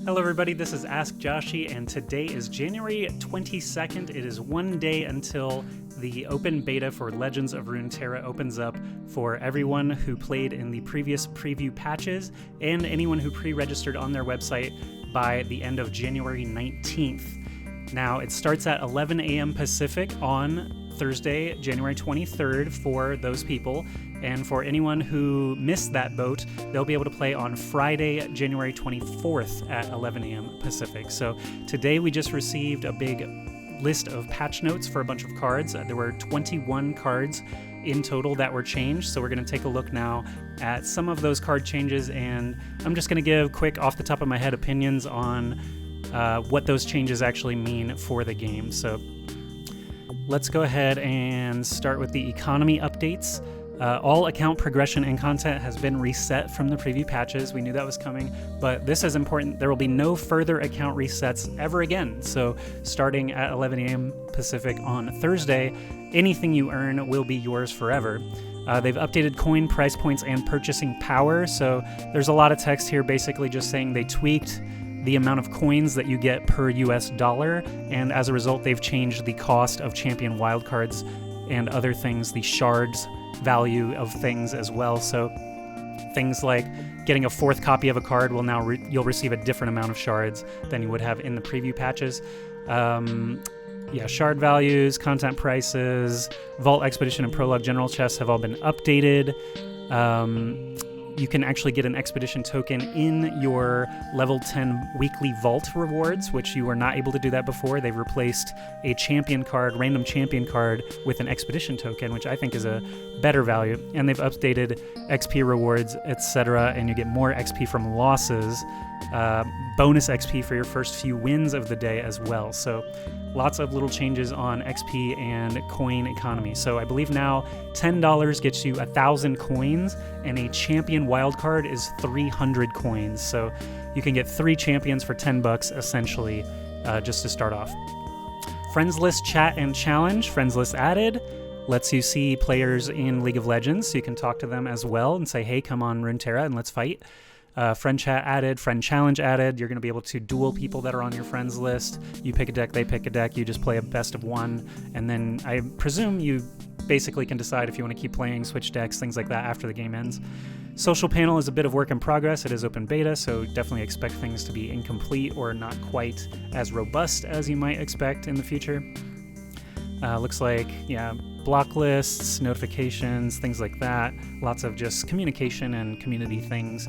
Hello everybody, this is Ask Joshi, and today is January 22nd. It is one day until the open beta for Legends of Runeterra opens up for everyone who played in the previous preview patches and anyone who pre-registered on their website by the end of January 19th. Now, it starts at 11 a.m. Pacific on Thursday, January 23rd for those people. And for anyone who missed that boat, they'll be able to play on Friday, January 24th at 11 a.m. Pacific. So today we just received a big list of patch notes for a bunch of cards. There were 21 cards in total that were changed. So we're going to take a look now at some of those card changes, and I'm just going to give quick off the top of my head opinions on what those changes actually mean for the game. So let's go ahead and start with the economy updates. All account progression and content has been reset from the preview patches. We knew that was coming, but this is important. There will be no further account resets ever again. So starting at 11 a.m. Pacific on Thursday, anything you earn will be yours forever. They've updated coin price points and purchasing power. So there's a lot of text here basically just saying they tweaked the amount of coins that you get per US dollar, and as a result they've changed the cost of champion wildcards and other things, the shards value of things as well. So things like getting a fourth copy of a card will now you'll receive a different amount of shards than you would have in the preview patches. Shard values, content prices, Vault Expedition and Prologue General chests have all been updated. You can actually get an expedition token in your level 10 weekly vault rewards, which you were not able to do that before. They've replaced a champion card, random champion card, with an expedition token, which I think is a better value. And they've updated XP rewards, etc., and you get more XP from losses, bonus XP for your first few wins of the day as well. So lots of little changes on XP and coin economy. So I believe now $10 gets you 1,000 coins, and a champion wildcard is 300 coins. So you can get 3 champions for $10 essentially, just to start off. Friends list chat and challenge. Friends list added. Lets you see players in League of Legends, so you can talk to them as well and say, hey, come on Runeterra and let's fight. Friend chat added, friend challenge added. You're going to be able to duel people that are on your friends list. You pick a deck, they pick a deck. You just play a best of one, and then I presume you basically can decide if you want to keep playing, switch decks, things like that after the game ends. Social panel is a bit of work in progress. It is open beta, so definitely expect things to be incomplete or not quite as robust as you might expect in the future. Looks like, block lists, notifications, things like that. Lots of just communication and community things.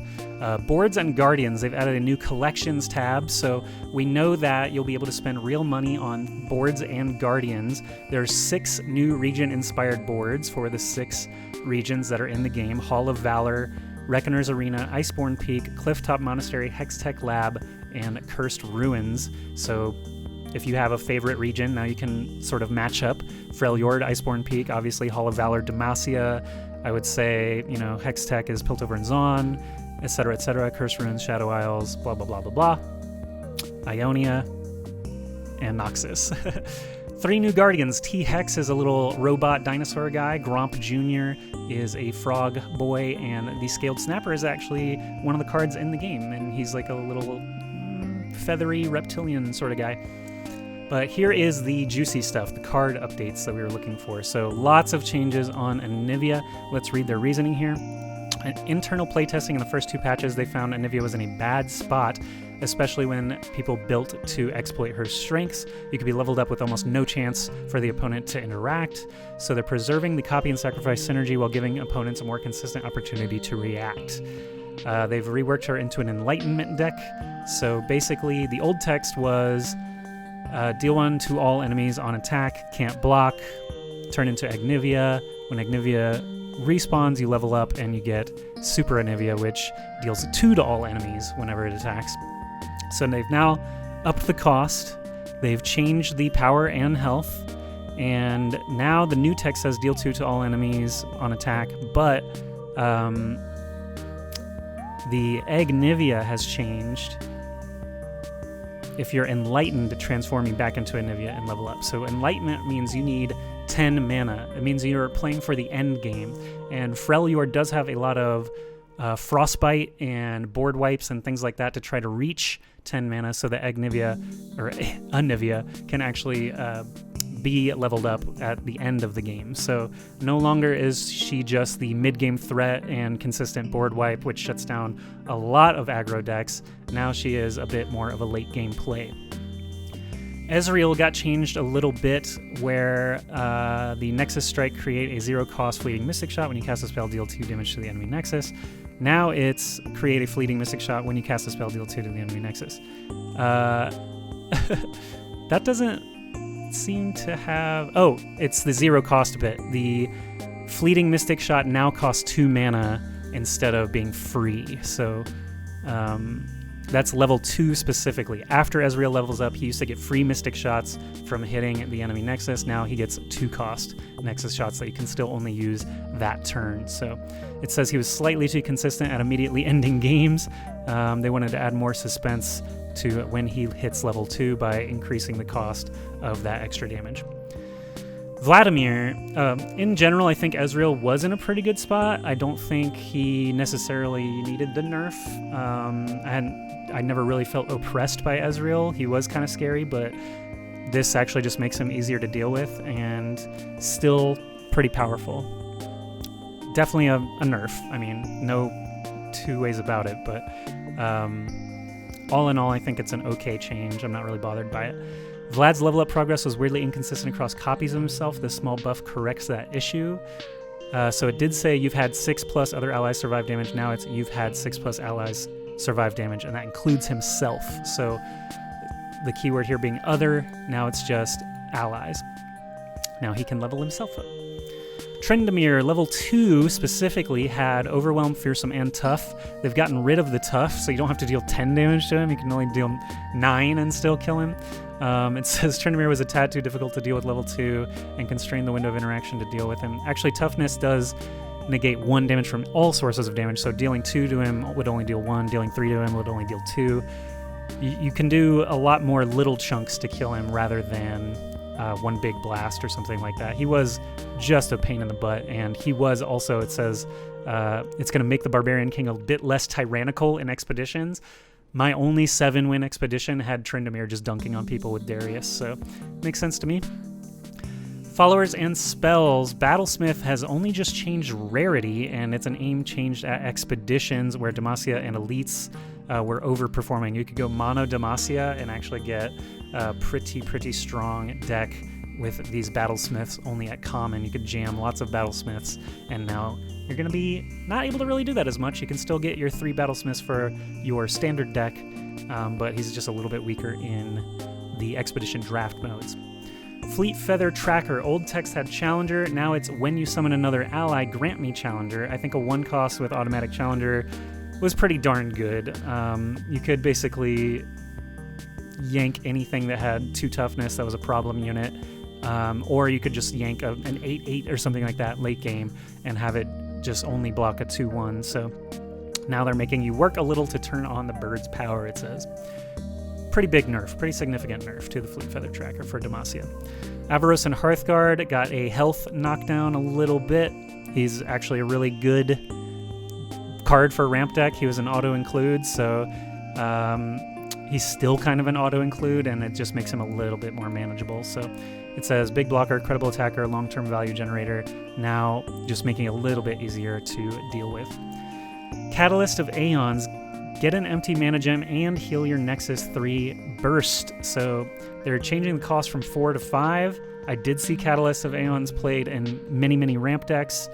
Boards and Guardians, they've added a new collections tab, so we know that you'll be able to spend real money on boards and Guardians. There's 6 new region-inspired boards for the 6 regions that are in the game: Hall of Valor, Reckoner's Arena, Iceborne Peak, Clifftop Monastery, Hextech Lab, and Cursed Ruins. So if you have a favorite region, now you can sort of match up. Freljord, Iceborne Peak, obviously Hall of Valor, Demacia. I would say, Hextech is Piltover and Zaun, etc., etc. Cursed Ruins, Shadow Isles, blah, blah, blah, blah, blah. Ionia, and Noxus. 3 new Guardians. T-Hex is a little robot dinosaur guy. Gromp Jr. is a frog boy, and the Scaled Snapper is actually one of the cards in the game, and he's like a little feathery reptilian sort of guy. But here is the juicy stuff, the card updates that we were looking for. So lots of changes on Anivia. Let's read their reasoning here. In internal playtesting in the first 2 patches, they found Anivia was in a bad spot, especially when people built to exploit her strengths. You could be leveled up with almost no chance for the opponent to interact. So they're preserving the copy and sacrifice synergy while giving opponents a more consistent opportunity to react. They've reworked her into an enlightenment deck. So basically, the old text was deal 1 to all enemies on attack, can't block, turn into Anivia. When Anivia respawns, you level up and you get Super Anivia, which deals 2 to all enemies whenever it attacks. So they've now upped the cost, they've changed the power and health, and now the new text says deal 2 to all enemies on attack, but the Anivia has changed. If you're enlightened, transforming back into Anivia and level up. So enlightenment means you need 10 mana. It means you're playing for the end game. And Freljord does have a lot of Frostbite and board wipes and things like that to try to reach 10 mana so that Agnivia, or Anivia, can actually be leveled up at the end of the game. So no longer is she just the mid-game threat and consistent board wipe, which shuts down a lot of aggro decks. Now she is a bit more of a late-game play. Ezreal got changed a little bit, where the Nexus Strike create a 0-cost fleeting Mystic Shot when you cast a spell, deal 2 damage to the enemy Nexus. Now it's create a fleeting Mystic Shot when you cast a spell, deal 2 to the enemy Nexus. That doesn't seem to have... Oh, it's the 0-cost bit. The fleeting Mystic Shot now costs 2 mana instead of being free. So that's level 2 specifically. After Ezreal levels up, he used to get free Mystic Shots from hitting the enemy Nexus. Now he gets 2-cost Nexus Shots that you can still only use that turn. So it says he was slightly too consistent at immediately ending games. They wanted to add more suspense to when he hits level 2 by increasing the cost of that extra damage. Vladimir, in general, I think Ezreal was in a pretty good spot. I don't think he necessarily needed the nerf. I never really felt oppressed by Ezreal. He was kind of scary, but this actually just makes him easier to deal with and still pretty powerful. Definitely a nerf. I mean, no two ways about it, but all in all, I think it's an okay change. I'm not really bothered by it. Vlad's level up progress was weirdly inconsistent across copies of himself. This small buff corrects that issue. So it did say you've had 6+ other allies survive damage. Now it's you've had 6+ allies survive damage, and that includes himself. So the keyword here being other, now it's just allies. Now he can level himself up. Tryndamere, level 2 specifically, had Overwhelm, Fearsome, and Tough. They've gotten rid of the Tough, so you don't have to deal 10 damage to him. You can only deal 9 and still kill him. It says Tryndamere was a tad too difficult to deal with level 2 and constrained the window of interaction to deal with him. Actually, Toughness does negate 1 damage from all sources of damage, so dealing 2 to him would only deal 1, dealing 3 to him would only deal 2. You can do a lot more little chunks to kill him rather than one big blast or something like that. He was just a pain in the butt, and he was also, it says, it's going to make the Barbarian King a bit less tyrannical in expeditions. My only 7-win expedition had Tryndamere just dunking on people with Darius, so makes sense to me. Followers and spells. Battlesmith has only just changed rarity, and it's an aim changed at expeditions where Demacia and elites were overperforming. You could go mono Demacia and actually get a pretty strong deck with these battlesmiths only at common. You could jam lots of battlesmiths, and now you're going to be not able to really do that as much. You can still get your 3 battlesmiths for your standard deck, but he's just a little bit weaker in the expedition draft modes. Fleet Feather Tracker. Old text had Challenger. Now it's when you summon another ally, grant me Challenger. I think a 1 cost with automatic Challenger was pretty darn good. You could basically yank anything that had 2 toughness that was a problem unit, or you could just yank an 8/8 or something like that late game and have it just only block a 2/1. So now they're making you work a little to turn on the bird's power, it says. Pretty big nerf, pretty significant nerf to the Fleet Feather Tracker for Demacia. Avaros and Hearthguard got a health knockdown a little bit. He's actually a really good card for ramp deck. He was an auto-include, so he's still kind of an auto-include, and it just makes him a little bit more manageable. So it says big blocker, credible attacker, long-term value generator, now just making it a little bit easier to deal with. Catalyst of Aeons. Get an empty mana gem and heal your Nexus 3 burst. So they're changing the cost from 4 to 5. I did see Catalyst of Aeons played in many ramp decks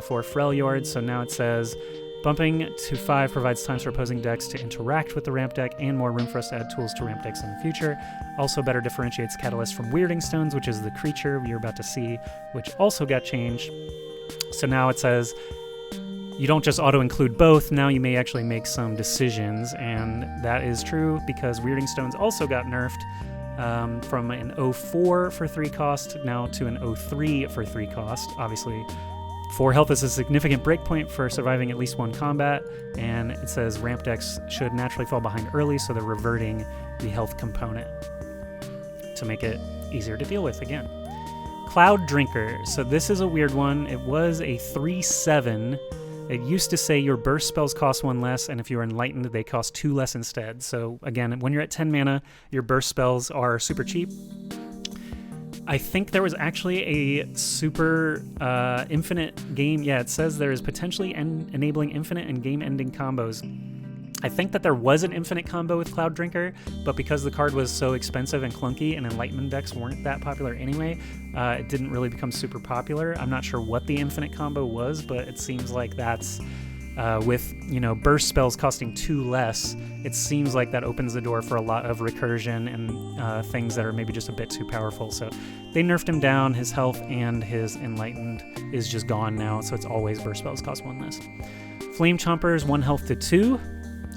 for Freljord, so now it says bumping to 5 provides times for opposing decks to interact with the ramp deck and more room for us to add tools to ramp decks in the future. Also better differentiates Catalyst from Weirding Stones, which is the creature you're about to see, which also got changed. So now it says you don't just auto-include both, now you may actually make some decisions, and that is true because Weirding Stones also got nerfed from an 04 for 3 cost now to an 03 for 3 cost. Obviously, 4 health is a significant breakpoint for surviving at least 1 combat, and it says ramp decks should naturally fall behind early, so they're reverting the health component to make it easier to deal with again. Cloud Drinker. So this is a weird one. It was a 3/7. It used to say your burst spells cost 1 less, and if you're enlightened, they cost 2 less instead. So again, when you're at 10 mana, your burst spells are super cheap. I think there was actually a super infinite game. Yeah, it says there is potentially enabling infinite and game-ending combos. I think that there was an infinite combo with Cloud Drinker, but because the card was so expensive and clunky and Enlightenment decks weren't that popular anyway, it didn't really become super popular. I'm not sure what the infinite combo was, but it seems like that's with, burst spells costing 2 less, it seems like that opens the door for a lot of recursion and things that are maybe just a bit too powerful. So they nerfed him down. His health and his Enlightened is just gone now, so it's always burst spells cost 1 less. Flame Chompers, 1 health to 2.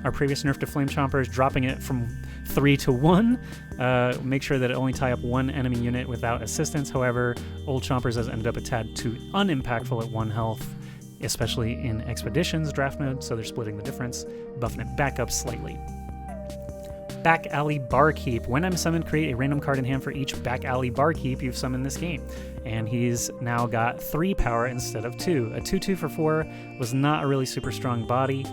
Our previous nerf to Flame Chompers, dropping it from 3 to 1. Make sure that it only tie up 1 enemy unit without assistance. However, old Chompers has ended up a tad too unimpactful at 1 health, especially in Expeditions draft mode, so they're splitting the difference, buffing it back up slightly. Back Alley Barkeep. When I'm summoned, create a random card in hand for each Back Alley Barkeep you've summoned this game. And he's now got 3 power instead of 2. A 2/2 for 4 was not a really super strong body.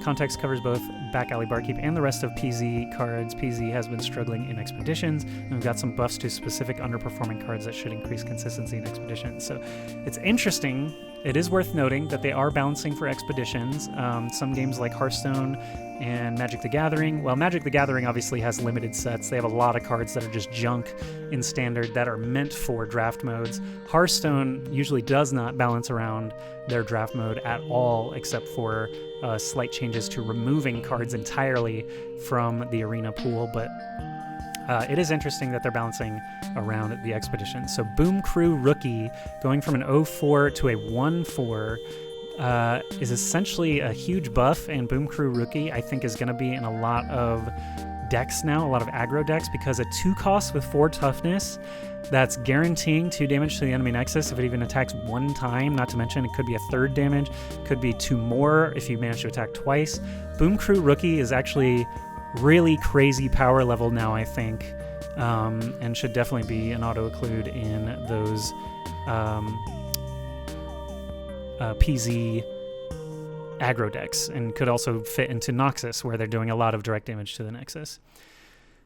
Context covers both Back Alley Barkeep and the rest of PZ cards. PZ has been struggling in Expeditions, and we've got some buffs to specific underperforming cards that should increase consistency in Expeditions. So it's interesting. It is worth noting that they are balancing for Expeditions. Some games like Hearthstone and Magic the Gathering. Well, Magic the Gathering obviously has limited sets. They have a lot of cards that are just junk in Standard that are meant for draft modes. Hearthstone usually does not balance around their draft mode at all, except for slight changes to removing cards entirely from the arena pool. But it is interesting that they're balancing around the Expedition. So Boom Crew Rookie, going from an 0/4 to a 1/4, is essentially a huge buff, and Boom Crew Rookie I think is going to be in a lot of decks now, a lot of aggro decks, because a 2 cost with 4 toughness, that's guaranteeing 2 damage to the enemy nexus if it even attacks 1 time, not to mention it could be a 3rd damage, could be 2 more if you manage to attack twice. Boom Crew Rookie is actually really crazy power level now, I think, and should definitely be an auto-occlude in those PZ aggro decks, and could also fit into Noxus, where they're doing a lot of direct damage to the Nexus.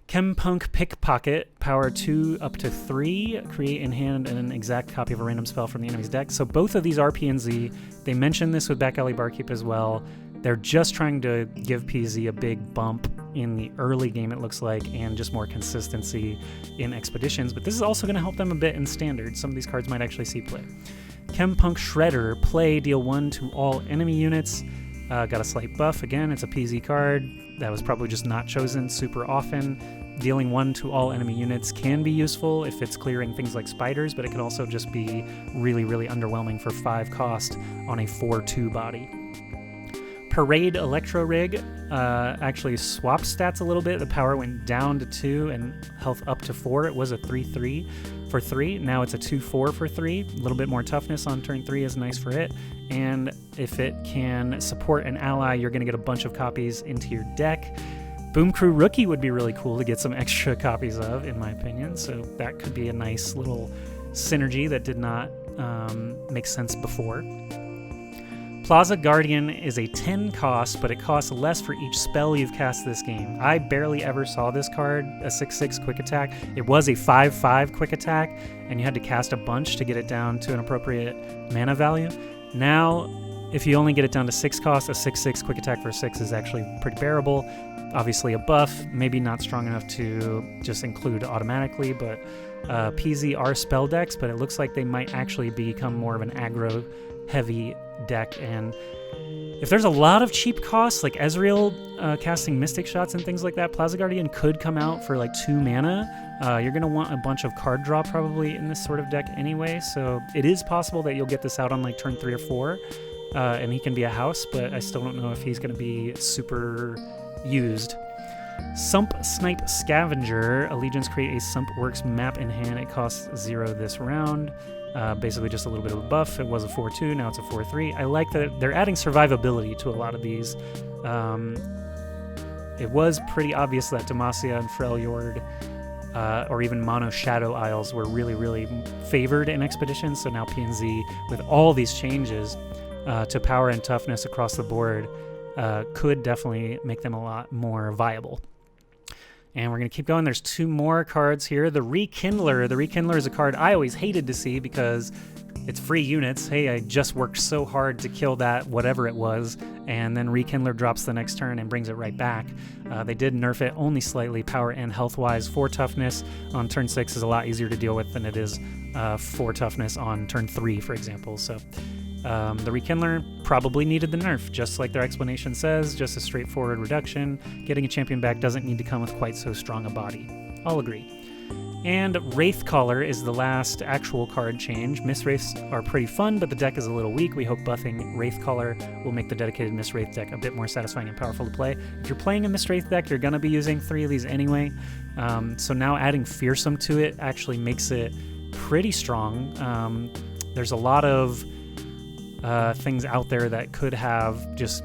Chempunk Pickpocket, power 2 up to 3, create in hand an exact copy of a random spell from the enemy's deck. So both of these are PNZ. They mentioned this with Back Alley Barkeep as well. They're just trying to give PZ a big bump in the early game, it looks like, and just more consistency in Expeditions, but this is also going to help them a bit in Standard. Some of these cards might actually see play. Chempunk Shredder, play, deal 1 to all enemy units. Got a slight buff. Again, it's a PZ card that was probably just not chosen super often. Dealing 1 to all enemy units can be useful if it's clearing things like spiders, but it can also just be really, really underwhelming for 5 cost on a 4/2 body. Parade Electro Rig actually swapped stats a little bit. The power went down to 2 and health up to 4. It was a 3/3 for 3. Now it's a 2/4 for 3. A little bit more toughness on turn 3 is nice for it. And if it can support an ally, you're going to get a bunch of copies into your deck. Boom Crew Rookie would be really cool to get some extra copies of, in my opinion. So that could be a nice little synergy that did not make sense before. Plaza Guardian is a 10 cost, but it costs less for each spell you've cast this game. I barely ever saw this card, a 6/6 quick attack. It was a 5/5 quick attack, and you had to cast a bunch to get it down to an appropriate mana value. Now, if you only get it down to 6 cost, a 6/6 quick attack for 6 is actually pretty bearable. Obviously a buff, maybe not strong enough to just include automatically, but PZ are spell decks, but it looks like they might actually become more of an aggro heavy deck. And if there's a lot of cheap costs like Ezreal casting Mystic Shots and things like that, Plaza Guardian could come out for like 2 mana. You're going to want a bunch of card draw probably in this sort of deck anyway, so it is possible that you'll get this out on like turn 3 or 4, and he can be a house, but I still don't know if he's going to be super used. Sump Snipe Scavenger, Allegiance, create a Sump Works map in hand. It costs 0 this round. Basically just a little bit of a buff. It was a 4/2, now it's a 4/3. I like that they're adding survivability to a lot of these. It was pretty obvious that Demacia and Freljord, or even Mono Shadow Isles, were really, really favored in Expeditions, so now PNZ, with all these changes, to power and toughness across the board could definitely make them a lot more viable. And we're going to keep going. There's 2 more cards here. The Rekindler. The Rekindler is a card I always hated to see because it's free units. Hey, I just worked so hard to kill that whatever it was, and then Rekindler drops the next turn and brings it right back. They did nerf it only slightly, power and health-wise. 4 toughness on turn 6 is a lot easier to deal with than it is 4 toughness on turn 3, for example. So the Rekindler probably needed the nerf, just like their explanation says, just a straightforward reduction. Getting a champion back doesn't need to come with quite so strong a body. I'll agree. And Wraithcaller is the last actual card change. Mistwraiths are pretty fun, but the deck is a little weak. We hope buffing Wraithcaller will make the dedicated Mistwraith deck a bit more satisfying and powerful to play. If you're playing a Mistwraith deck, you're going to be using 3 of these anyway. So now adding Fearsome to it actually makes it pretty strong. There's a lot of things out there that could have just,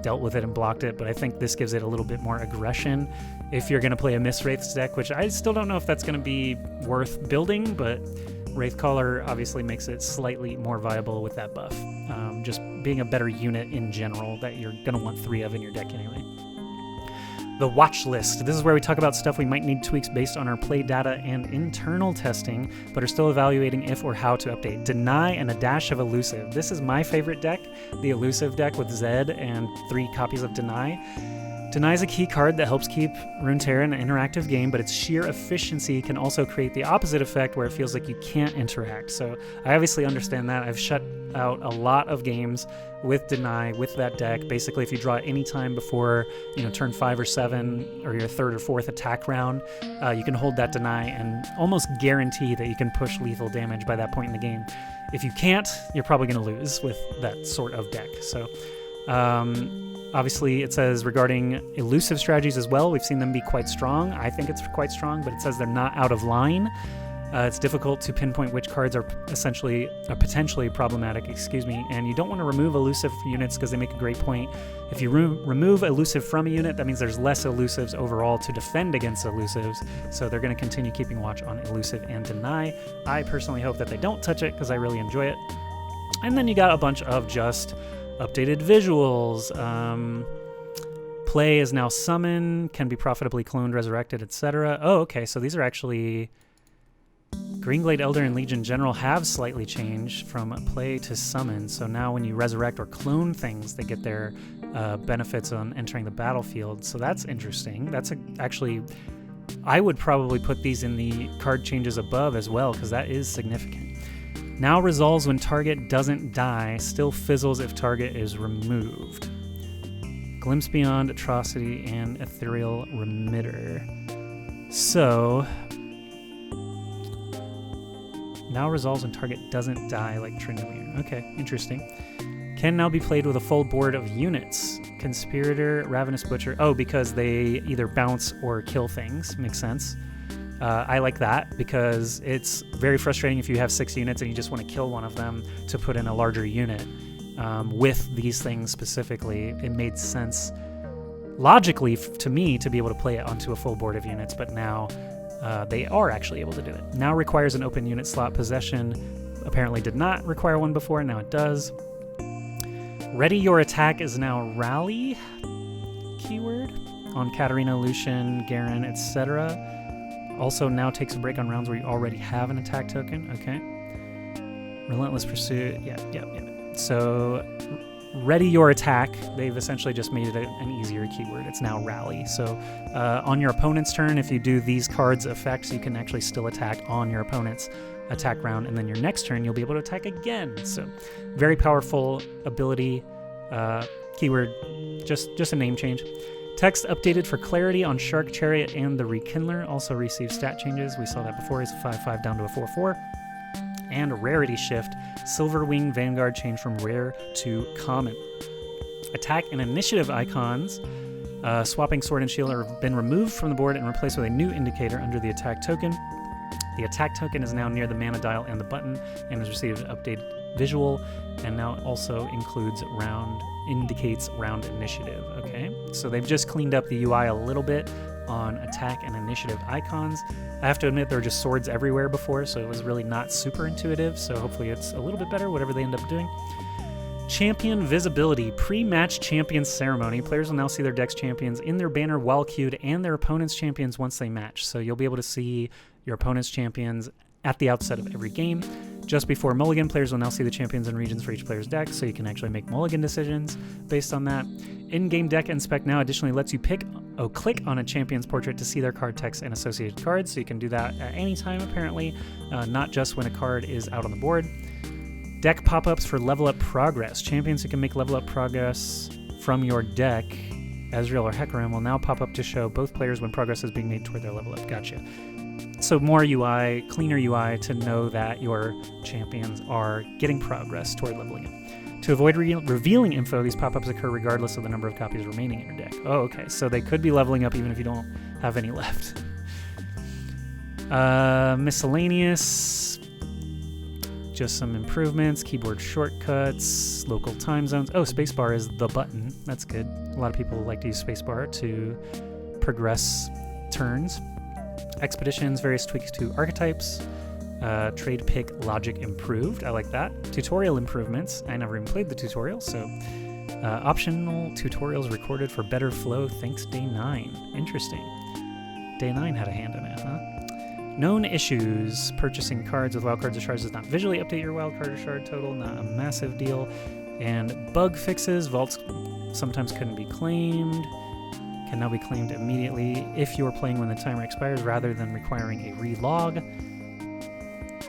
dealt with it and blocked it, but I think this gives it a little bit more aggression if you're going to play a Mistwraiths deck, which I still don't know if that's going to be worth building, but Wraithcaller obviously makes it slightly more viable with that buff. Just being a better unit in general that you're going to want 3 of in your deck anyway. The watch list. This is where we talk about stuff we might need tweaks based on our play data and internal testing, but are still evaluating if or how to update. Deny and a dash of Elusive. This is my favorite deck, the Elusive deck with Zed and 3 copies of Deny. Deny is a key card that helps keep Runeterra an interactive game, but its sheer efficiency can also create the opposite effect where it feels like you can't interact. So I obviously understand that. I've shut out a lot of games with Deny, with that deck. Basically, if you draw it any time before, turn 5 or 7 or your 3rd or 4th attack round, you can hold that Deny and almost guarantee that you can push lethal damage by that point in the game. If you can't, you're probably going to lose with that sort of deck. So, obviously, it says regarding elusive strategies as well, we've seen them be quite strong. I think it's quite strong, but it says they're not out of line. It's difficult to pinpoint which cards are potentially problematic, and you don't want to remove elusive units because they make a great point. If you remove elusive from a unit, that means there's less elusives overall to defend against elusives, so they're going to continue keeping watch on elusive and Deny. I personally hope that they don't touch it because I really enjoy it. And then you got a bunch of just updated visuals. Play is now summon, can be profitably cloned, resurrected, etc. Oh, okay, so these are actually... Greenglade Elder and Legion General have slightly changed from play to summon, so now when you resurrect or clone things, they get their benefits on entering the battlefield, so that's interesting. That's actually... I would probably put these in the card changes above as well, because that is significant. Now resolves when target doesn't die, still fizzles if target is removed. Glimpse Beyond, Atrocity, and Ethereal Remitter. So... now resolves when target doesn't die like Trinity. Okay, interesting. Can now be played with a full board of units. Conspirator, Ravenous Butcher. Oh, because they either bounce or kill things. Makes sense. I like that because it's very frustrating if you have 6 units and you just want to kill one of them to put in a larger unit. With these things specifically, it made sense logically to me to be able to play it onto a full board of units, but now they are actually able to do it. Now requires an open unit slot. Possession apparently did not require one before, now it does. Ready your attack is now Rally, keyword, on Katarina, Lucian, Garen, etc. Also now takes a break on rounds where you already have an attack token. Okay. Relentless Pursuit, yeah. So, ready your attack, they've essentially just made it an easier keyword. It's now Rally. So, on your opponent's turn, if you do these cards' effects, you can actually still attack on your opponent's attack round, and then your next turn, you'll be able to attack again. So, very powerful ability. Keyword, just a name change. Text updated for clarity on Shark Chariot and the Rekindler. Also received stat changes. We saw that before. It's a 5/5 down to a 4/4. And a rarity shift. Silverwing Vanguard changed from rare to common. Attack and initiative icons. Swapping Sword and Shield have been removed from the board and replaced with a new indicator under the attack token. The attack token is now near the mana dial and the button and has received an updated visual, and now also indicates round initiative. Okay, so they've just cleaned up the UI a little bit on attack and initiative icons. I have to admit there were just swords everywhere before, so it was really not super intuitive, so hopefully it's a little bit better, whatever they end up doing. Champion visibility, pre-match champion ceremony. Players will now see their deck's champions in their banner while queued and their opponent's champions once they match. So you'll be able to see your opponent's champions at the outset of every game. Just before Mulligan, players will now see the champions and regions for each player's deck, so you can actually make Mulligan decisions based on that. In-game deck inspect now additionally lets you click on a champion's portrait to see their card text and associated cards, so you can do that at any time apparently, not just when a card is out on the board. Deck pop-ups for level up progress. Champions who can make level up progress from your deck, Ezreal or Hecarim, will now pop up to show both players when progress is being made toward their level up. Gotcha. So more UI, cleaner UI to know that your champions are getting progress toward leveling up. To avoid revealing info, these pop-ups occur regardless of the number of copies remaining in your deck. Oh, okay. So they could be leveling up even if you don't have any left. Miscellaneous. Just some improvements, keyboard shortcuts, local time zones. Oh, spacebar is the button. That's good. A lot of people like to use spacebar to progress turns. Expeditions, various tweaks to archetypes. Trade pick logic improved. I like that. Tutorial improvements. I never even played the tutorial, so optional tutorials recorded for better flow thanks Day 9. Interesting. Day 9 had a hand in it, huh? Known issues. Purchasing cards with wildcards or shards does not visually update your wildcard or shard total. Not a massive deal. And bug fixes. Vaults sometimes couldn't be claimed. Can now be claimed immediately if you are playing when the timer expires rather than requiring a relog.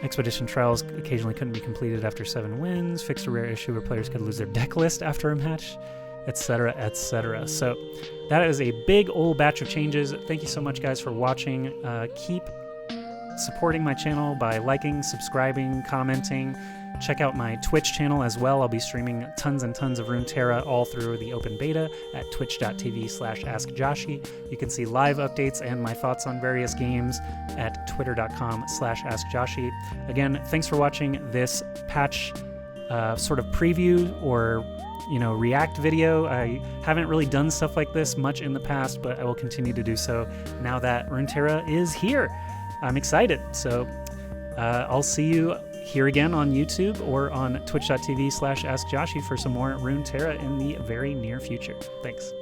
Expedition trials occasionally couldn't be completed after 7 wins. Fixed a rare issue where players could lose their deck list after a match, etc., etc. So that is a big old batch of changes. Thank you so much, guys, for watching. Keep supporting my channel by liking, subscribing, commenting. Check out my Twitch channel as well. I'll be streaming tons and tons of Runeterra all through the open beta at twitch.tv/AskJoshi. You can see live updates and my thoughts on various games at twitter.com/AskJoshi. Again, thanks for watching this patch sort of preview or react video. I haven't really done stuff like this much in the past, but I will continue to do so now that Runeterra is here. I'm excited. So I'll see you here again on YouTube or on twitch.tv/AskJoshi for some more Runeterra in the very near future. Thanks.